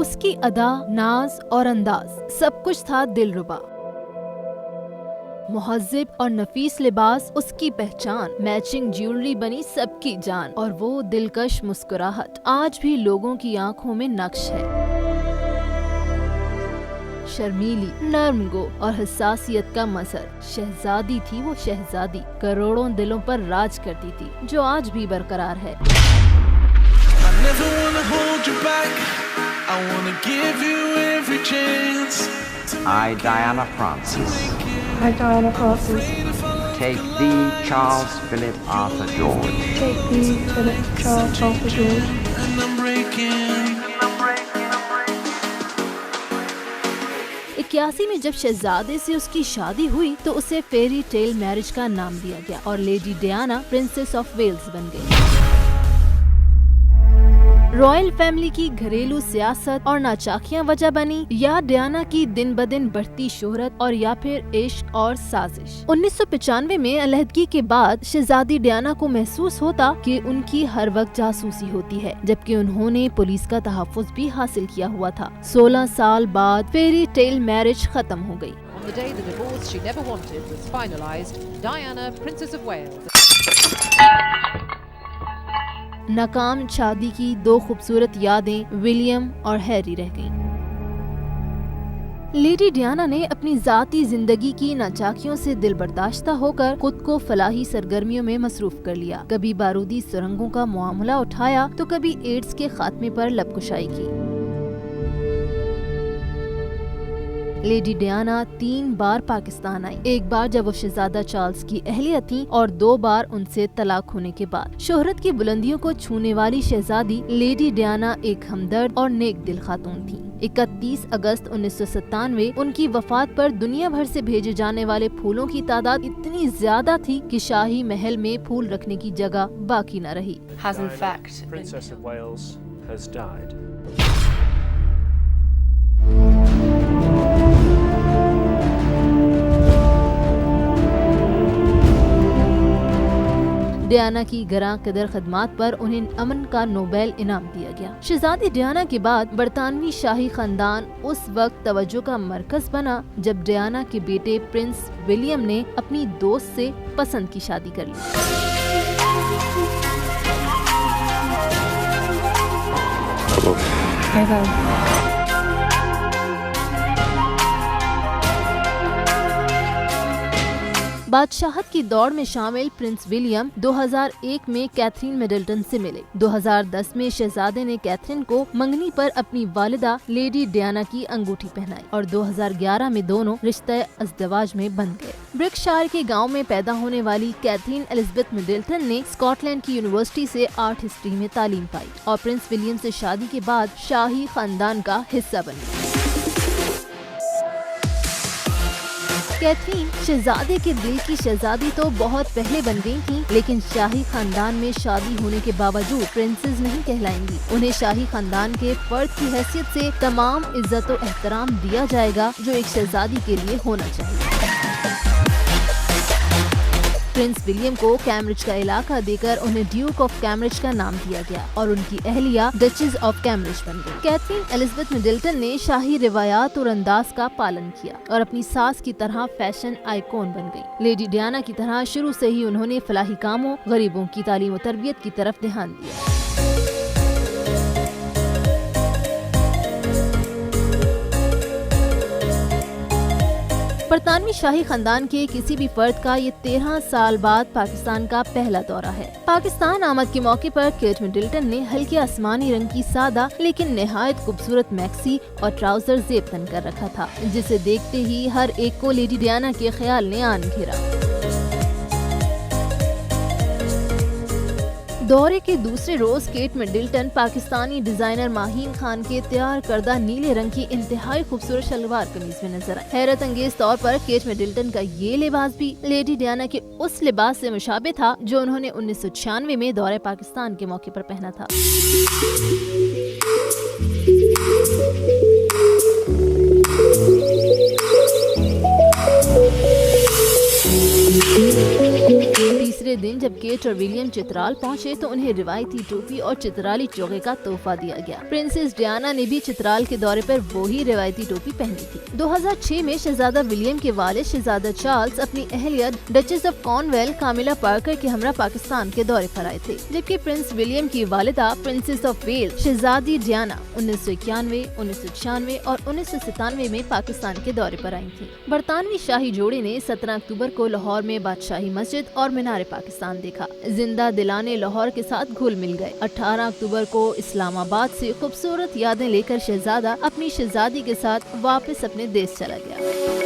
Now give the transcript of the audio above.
उसकी अदा, नाज और अंदाज सब कुछ था दिलरुबा। मुहज्जिब और नफीस लिबास उसकी पहचान, मैचिंग ज्वेलरी बनी सबकी जान, और वो दिलकश मुस्कुराहट आज भी लोगों की आंखों में नक्श है। शर्मीली, नर्मगो और हसासियत का मजहर, शहजादी थी वो शहजादी, करोड़ों दिलों पर राज करती थी, जो आज भी बरकरार है। I, Diana Frances. I, Diana Frances. Take thee, Charles Philip Arthur George. Take thee, Philip Charles Arthur George. And I'm breaking. 81 में जब शहजादे से उसकी शादी हुई तो उसे फेरी टेल मैरिज का नाम दिया गया और lady Diana princess of Wales बन गई। रॉयल फैमिली की घरेलू सियासत और नाचाकियां वजह बनी, या डियाना की दिन ब दिन बढ़ती शोहरत, और या फिर इश्क और साजिश। 1995 में अलहदगी के बाद शहजादी डियाना को महसूस होता कि उनकी हर वक्त जासूसी होती है, जबकि उन्होंने पुलिस का तहफ़्फ़ुज़ भी हासिल किया हुआ था। 16 साल बाद फेरी टेल मैरिज खत्म हो गई। On the day the divorce she never wanted was finalized, Diana, Princess of Wales. नाकाम शादी की 2 खूबसूरत यादें विलियम और हैरी रह गईं। लेडी डियाना ने अपनी जाती जिंदगी की नाचाकियों से दिल बर्दाश्ता होकर खुद को फलाही सरगर्मियों में मसरूफ कर लिया। कभी बारूदी सुरंगों का मामला उठाया तो कभी एड्स के खात्मे पर लबकुशाई की। लेडी डियाना 3 बार पाकिस्तान आई, एक बार जब वो शहजादा चार्ल्स की अहलिया थी और 2 बार उनसे तलाक होने के बाद। शोहरत की बुलंदियों को छूने वाली शहजादी लेडी डियाना एक हमदर्द और नेक दिल खातून थी। 31 अगस्त 1997 उनकी वफात पर दुनिया भर से भेजे जाने वाले फूलों की तादाद इतनी ज्यादा थी कि शाही महल में फूल रखने की जगह बाकी न रही। Has in fact Princess of Wales has died. Diana की गरां कदर खदमात पर उन्हें अमन का नोबेल इनाम दिया गया। शहजादी डियाना के बाद बरतानवी शाही खानदान उस वक्त तवज्जो का मरकज बना जब डियाना के बेटे प्रिंस विलियम ने अपनी दोस्त से पसंद की शादी कर ली। बादशाहत की दौड़ में शामिल प्रिंस विलियम 2001 में कैथरीन मिडल्टन से मिले। 2010 में शहजादे ने कैथरीन को मंगनी पर अपनी वालिदा लेडी डियाना की अंगूठी पहनाई और 2011 में दोनों रिश्ते अज़दवाज में बंध गए। ब्रिकशायर के गांव में पैदा होने वाली कैथरीन एलिजाबेथ मिडल्टन ने स्कॉटलैंड की यूनिवर्सिटी से आर्ट हिस्ट्री में तालीम पाई और प्रिंस विलियम से शादी के बाद शाही खानदान का हिस्सा बनी। कैथरीन शहजादे के दिल की शहजादी तो बहुत पहले बन गई थी, लेकिन शाही खानदान में शादी होने के बावजूद प्रिंसेस नहीं कहलाएंगी। उन्हें शाही खानदान के फर्द की हैसियत से तमाम इज्जत और एहतराम दिया जाएगा जो एक शहजादी के लिए होना चाहिए। प्रिंस विलियम को कैम्ब्रिज का इलाका देकर उन्हें ड्यूक ऑफ कैम्ब्रिज का नाम दिया गया और उनकी अहलिया डचेस ऑफ कैम्ब्रिज बन गई। कैथरीन एलिजाबेथ मिडल्टन ने शाही रिवायात और अंदाज का पालन किया और अपनी सास की तरह फैशन आइकॉन बन गई। लेडी डियाना की तरह शुरू से ही उन्होंने फलाही कामों, गरीबों की तालीम और तरबियत की तरफ ध्यान दिया। बरतानवी शाही खानदान के किसी भी फर्द का ये 13 साल बाद पाकिस्तान का पहला दौरा है। पाकिस्तान आमद के मौके पर केट मिडल्टन ने हल्के आसमानी रंग की सादा लेकिन निहायत खूबसूरत मैक्सी और ट्राउजर जेब तन कर रखा था, जिसे देखते ही हर एक को लेडी डियाना के ख्याल ने आन घेरा। दौरे के दूसरे रोज केट मिडल्टन पाकिस्तानी डिजाइनर माहीन खान के तैयार करदा नीले रंग की इंतहाई खूबसूरत शलवार कमीज में नजर आई। हैरत अंगेज तौर पर केट मिडल्टन का ये लिबास भी लेडी डियाना के उस लिबास से मुशाबे था जो उन्होंने 1996 में दौरे पाकिस्तान के मौके पर पहना था। तीसरे दूसरे दिन जब केट और विलियम चित्राल पहुंचे तो उन्हें रिवायती टोपी और चित्राली चोगे का तोहफा दिया गया। प्रिंसेस डायना ने भी चित्राल के दौरे पर वही रिवायती टोपी पहनी थी। 2006 में शहजादा विलियम के वालिद शहजादा चार्ल्स अपनी अहलियत डचेस ऑफ कॉर्नवेल कामिला पार्कर के हमरा पाकिस्तान के दौरे पर आए थे, जबकि प्रिंस विलियम की वालिदा princess of Wales Shahzadi Diana 1991, 1996 और 1997 में पाकिस्तान के दौरे पर आई थी। बरतानवी शाही जोड़े ने 17 अक्टूबर को लाहौर में बादशाही मस्जिद और मीनार पाकिस्तान देखा। जिंदा दिलाने लाहौर के साथ घुल मिल गए। 18 अक्टूबर को इस्लामाबाद से खूबसूरत यादें लेकर शहजादा अपनी शहजादी के साथ वापस अपने देश चला गया।